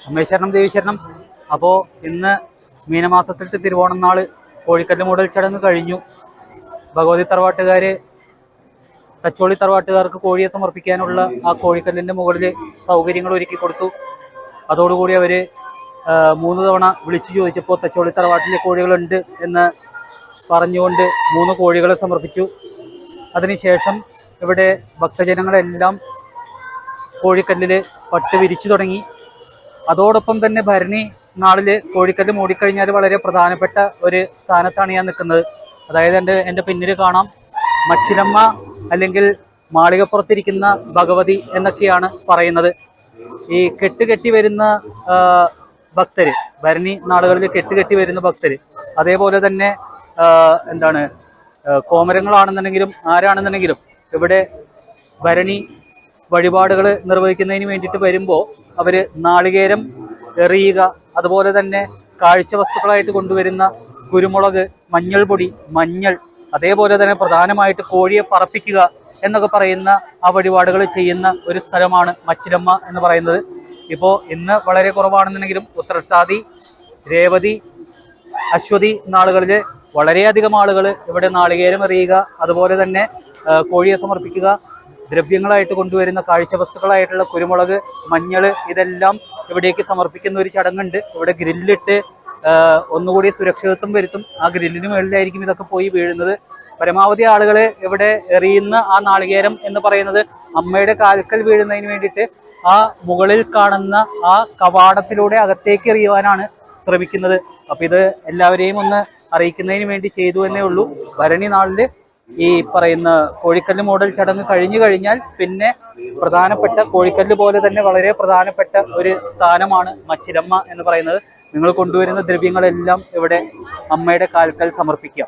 അമ്മേശ്വരണം ദേവീശ്വരണം. അപ്പോൾ ഇന്ന് മീനമാസത്തിലത്തെ തിരുവോണം നാള് കോഴിക്കല്ല് മൂടൽ ചടങ്ങ് കഴിഞ്ഞു. ഭഗവതി തറവാട്ടുകാർ തച്ചോളി തറവാട്ടുകാർക്ക് കോഴിയെ സമർപ്പിക്കാനുള്ള ആ കോഴിക്കല്ലിൻ്റെ മുകളിൽ സൗകര്യങ്ങൾ ഒരുക്കി കൊടുത്തു. അതോടുകൂടി അവർ 3 തവണ വിളിച്ചു ചോദിച്ചപ്പോൾ തച്ചോളി തറവാട്ടിലെ കോഴികളുണ്ട് എന്ന് പറഞ്ഞുകൊണ്ട് 3 കോഴികളെ സമർപ്പിച്ചു. അതിനുശേഷം ഇവിടെ ഭക്തജനങ്ങളെല്ലാം കോഴിക്കല്ലിൽ പട്ട് വിരിച്ചു തുടങ്ങി. അതോടൊപ്പം തന്നെ ഭരണി നാളിൽ കോഴിക്കല്ല് മൂടിക്കഴിഞ്ഞാൽ വളരെ പ്രധാനപ്പെട്ട ഒരു സ്ഥാനത്താണ് ഞാൻ നിൽക്കുന്നത്. അതായത് എൻ്റെ പിന്നിൽ കാണാം മച്ചിലമ്മ അല്ലെങ്കിൽ മാളികപ്പുറത്തിരിക്കുന്ന ഭഗവതി എന്നൊക്കെയാണ് പറയുന്നത്. ഈ കെട്ടുകെട്ടി വരുന്ന ഭക്തർ, ഭരണി നാളുകളിൽ കെട്ടുകെട്ടി വരുന്ന ഭക്തർ, അതേപോലെ തന്നെ കോമരങ്ങളാണെന്നുണ്ടെങ്കിലും ആരാണെന്നുണ്ടെങ്കിലും ഇവിടെ ഭരണി വഴിപാടുകൾ നിർവഹിക്കുന്നതിന് വേണ്ടിയിട്ട് വരുമ്പോൾ അവർ നാളികേരം എറിയുക, അതുപോലെ തന്നെ കാഴ്ച വസ്തുക്കളായിട്ട് കൊണ്ടുവരുന്ന കുരുമുളക്, മഞ്ഞൾ പൊടി, മഞ്ഞൾ, അതേപോലെ തന്നെ പ്രധാനമായിട്ട് കോഴിയെ പറപ്പിക്കുക എന്നൊക്കെ പറയുന്ന ആ വഴിപാടുകൾ ചെയ്യുന്ന ഒരു സ്ഥലമാണ് മച്ചിലമ്മ എന്ന് പറയുന്നത്. ഇപ്പോൾ ഇന്ന് വളരെ കുറവാണെന്നുണ്ടെങ്കിലും ഉത്രട്ടാതി, രേവതി, അശ്വതി നാളുകളിൽ വളരെയധികം ആളുകൾ ഇവിടെ നാളികേരം എറിയുക, അതുപോലെ തന്നെ കോഴിയെ സമർപ്പിക്കുക, ദ്രവ്യങ്ങളായിട്ട് കൊണ്ടുവരുന്ന കാഴ്ച വസ്തുക്കളായിട്ടുള്ള കുരുമുളക്, മഞ്ഞൾ, ഇതെല്ലാം ഇവിടേക്ക് സമർപ്പിക്കുന്ന ഒരു ചടങ്ങുണ്ട്. ഇവിടെ ഗ്രില്ലിട്ട് ഒന്നുകൂടി സുരക്ഷിതത്വം വരുത്തും. ആ ഗ്രില്ലിന് മുകളിലായിരിക്കും ഇതൊക്കെ പോയി വീഴുന്നത്. പരമാവധി ആളുകൾ ഇവിടെ എറിയുന്ന ആ നാളികേരം എന്ന് പറയുന്നത് അമ്മയുടെ കാൽക്കൽ വീഴുന്നതിന് വേണ്ടിയിട്ട് ആ മുകളിൽ കാണുന്ന ആ കവാടത്തിലൂടെ അകത്തേക്ക് എറിയുവാനാണ് ശ്രമിക്കുന്നത്. അപ്പം ഇത് എല്ലാവരെയും ഒന്ന് അറിയിക്കുന്നതിന് വേണ്ടി ചെയ്തു എന്നേ ഉള്ളൂ. ഭരണി നാളിൽ ഈ പറയുന്ന കോഴിക്കല്ല് മൂടൽ ചടങ്ങ് കഴിഞ്ഞു കഴിഞ്ഞാൽ പിന്നെ പ്രധാനപ്പെട്ട കോഴിക്കല്ല് പോലെ തന്നെ വളരെ പ്രധാനപ്പെട്ട ഒരു സ്ഥാനമാണ് മച്ചിലമ്മ എന്ന് പറയുന്നത്. നിങ്ങൾ കൊണ്ടുവരുന്ന ദ്രവ്യങ്ങളെല്ലാം ഇവിടെ അമ്മയുടെ കാൽക്കൽ സമർപ്പിക്കുക.